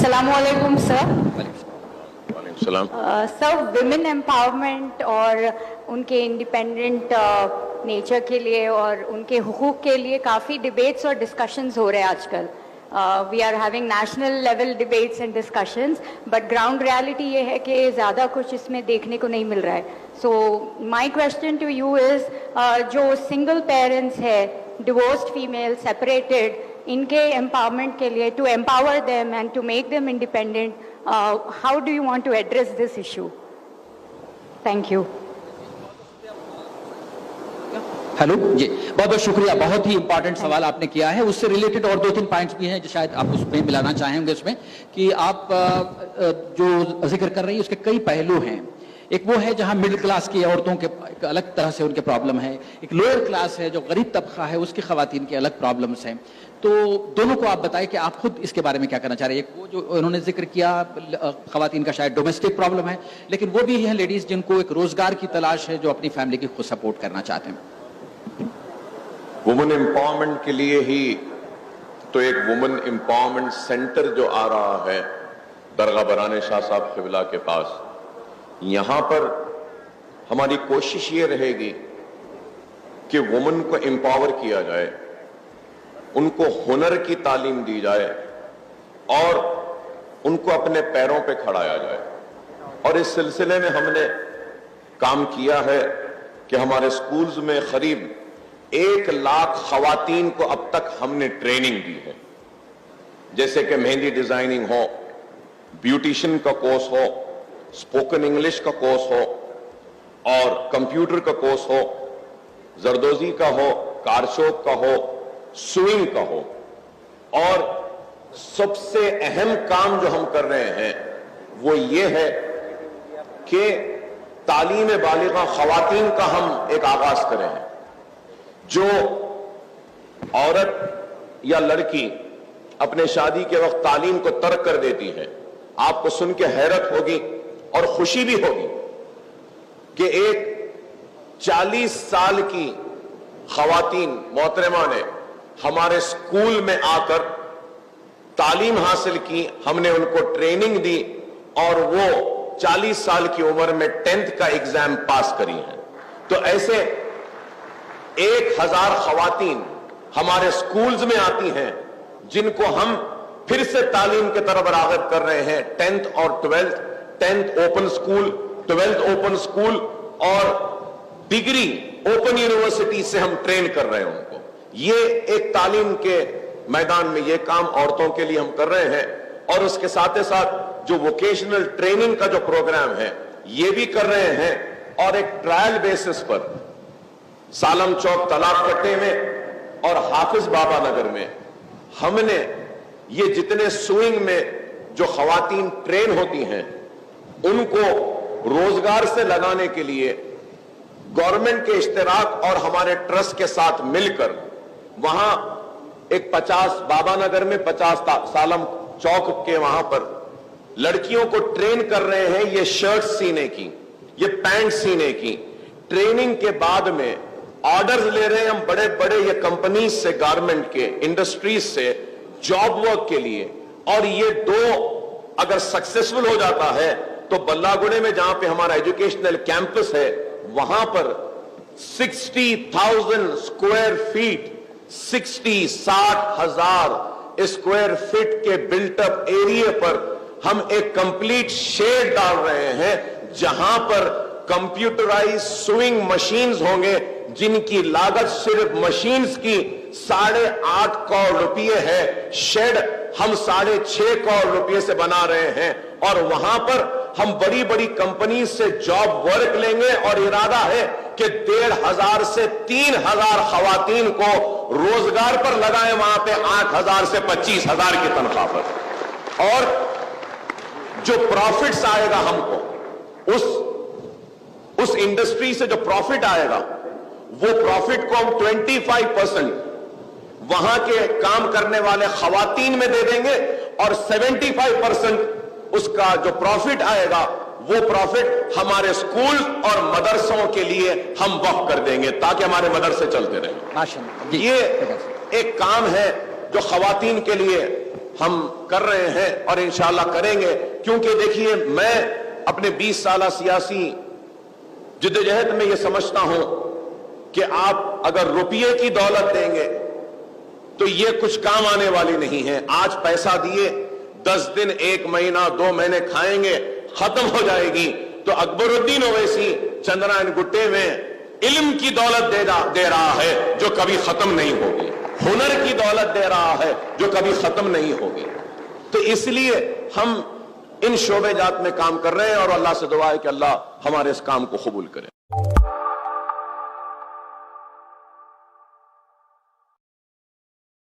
अस्सलामुअलैकुम सर। सलाम। Sir, women empowerment और उनके इंडिपेंडेंट नेचर के लिए और उनके हुकूक के लिए काफ़ी डिबेट्स और डिस्कशंस हो रहे हैं आजकल. We are having national level debates and discussions, but ground reality ये है कि ज़्यादा कुछ इसमें देखने को नहीं मिल रहा है. So my question to you is, जो सिंगल पेरेंट्स है, डिवोर्स्ड फीमेल, सेपरेटेड, इनके एम्पावरमेंट के लिए, to empower them and to make them independent, how do you want to address this issue? Thank you. Hello ji, बहुत बहुत शुक्रिया. बहुत ही important सवाल आपने किया है. उससे रिलेटेड और 2-3 पॉइंट्स भी हैं जो शायद आप उसमें मिलाना चाहेंगे. उसमें कि आप जो जिक्र कर रही है उसके कई पहलू हैं. एक वो है जहां मिडिल क्लास की औरतों के एक अलग तरह से उनके प्रॉब्लम है. एक लोअर क्लास है जो गरीब तबका है, उसकी खवातीन की अलग प्रॉब्लम्स हैं. तो दोनों को आप बताएं कि आप खुद इसके बारे में क्या करना चाह रहे हैं. एक वो जो उन्होंने जिक्र किया खवातीन का शायद डोमेस्टिक प्रॉब्लम है, लेकिन वो भी हैं लेडीज जिनको एक रोजगार की तलाश है, जो अपनी फैमिली की खुद सपोर्ट करना चाहते हैं. वुमेन एम्पावरमेंट के लिए ही तो एक वुमेन एम्पावरमेंट सेंटर जो आ रहा है दरगाह बराने शाह साहब क़िबला के पास, यहां पर हमारी कोशिश ये रहेगी कि वुमेन को एम्पावर किया जाए, उनको हुनर की तालीम दी जाए और उनको अपने पैरों पे खड़ाया जाए. और इस सिलसिले में हमने काम किया है कि हमारे स्कूल्स में करीब 1 लाख खवातीन को अब तक हमने ट्रेनिंग दी है. जैसे कि मेहंदी डिजाइनिंग हो, ब्यूटिशियन का कोर्स हो, स्पोकन इंग्लिश का कोर्स हो और कंप्यूटर का कोर्स हो, जरदोजी का हो, कारशोक का हो, स्विंग का हो. और सबसे अहम काम जो हम कर रहे हैं वो ये है कि तालीम बालिगा खवातीन का हम एक आगाज करें हैं. जो औरत या लड़की अपने शादी के वक्त तालीम को तर्क कर देती है, आपको सुन के हैरत होगी और खुशी भी होगी कि एक 40 साल की खवातीन मोहतरमा ने हमारे स्कूल में आकर तालीम हासिल की, हमने उनको ट्रेनिंग दी और वो 40 साल की उम्र में 10th का एग्जाम पास करी है. तो ऐसे 1000 खवातीन हमारे स्कूल्स में आती हैं जिनको हम फिर से तालीम की तरफ राग़िब कर रहे हैं. 10th और 12th, 10th open school, 12th open school और डिग्री ओपन यूनिवर्सिटी से हम ट्रेन कर रहे हैं उनको. ये एक तालीम के मैदान में ये काम औरतों के लिए हम कर रहे हैं. और उसके साथ ही साथ जो वोकेशनल ट्रेनिंग का जो प्रोग्राम है ये भी कर रहे हैं. और एक ट्रायल बेसिस पर सालम चौक तालाब कट्टे में और हाफिज बाबा नगर में हमने ये जितने स्विंग में जो खवातीन ट्रेन होती हैं उनको रोजगार से लगाने के लिए गवर्नमेंट के इश्तिराक और हमारे ट्रस्ट के साथ मिलकर वहां एक 50 बाबा नगर में 50 सालम चौक के वहां पर लड़कियों को ट्रेन कर रहे हैं. ये शर्ट सीने की, ये पैंट सीने की ट्रेनिंग के बाद में ऑर्डर्स ले रहे हैं हम बड़े बड़े ये कंपनीज से, गारमेंट के, इंडस्ट्रीज से जॉब वर्क के लिए. और ये 2 अगर सक्सेसफुल हो जाता है तो बल्लागुड़े में जहां पे हमारा एजुकेशनल कैंपस है वहां पर 60,000 स्क्वायर फीट, 60,000 स्क्वायर फीट के बिल्टअप एरिया पर हम एक कंप्लीट शेड डाल रहे हैं जहां पर कंप्यूटराइज स्विंग मशीन्स होंगे जिनकी लागत सिर्फ मशीन्स की 8.5 करोड़ रुपये है. शेड हम 6.5 करोड़ रुपये से बना रहे हैं और वहां पर हम बड़ी बड़ी कंपनी से जॉब वर्क लेंगे और इरादा है कि 1,500 से 3,000 खवातीन को रोजगार पर लगाएं, वहां पे 8,000 से 25,000 की तनख्वाह पर. और जो प्रॉफिट्स आएगा हमको उस इंडस्ट्री से जो प्रॉफिट आएगा वो प्रॉफिट को हम 25% वहां के काम करने वाले खवातीन में दे देंगे और 75% उसका जो प्रॉफिट आएगा वो प्रॉफिट हमारे स्कूल और मदरसों के लिए हम वक्फ कर देंगे ताकि हमारे मदरसे चलते रहें. ये एक काम है जो खवातीन के लिए ہم کر رہے ہیں اور انشاءاللہ کریں گے. کیونکہ دیکھیے میں اپنے 20 سالہ سیاسی جدوجہد میں یہ سمجھتا ہوں کہ آپ اگر روپیے کی دولت دیں گے تو یہ کچھ کام آنے والی نہیں ہے. آج پیسہ دیے 10 دن 1 مہینہ 2 مہینے کھائیں گے ختم ہو جائے گی. تو اکبر الدین اویسی چندرائن گٹے میں علم کی دولت دے رہا ہے جو کبھی ختم نہیں ہوگی, ہنر کی دولت دے رہا ہے جو کبھی ختم نہیں ہوگی. تو اس لیے ہم ان شعبے جات میں کام کر رہے ہیں اور اللہ سے دعا ہے کہ اللہ ہمارے اس کام کو قبول کرے.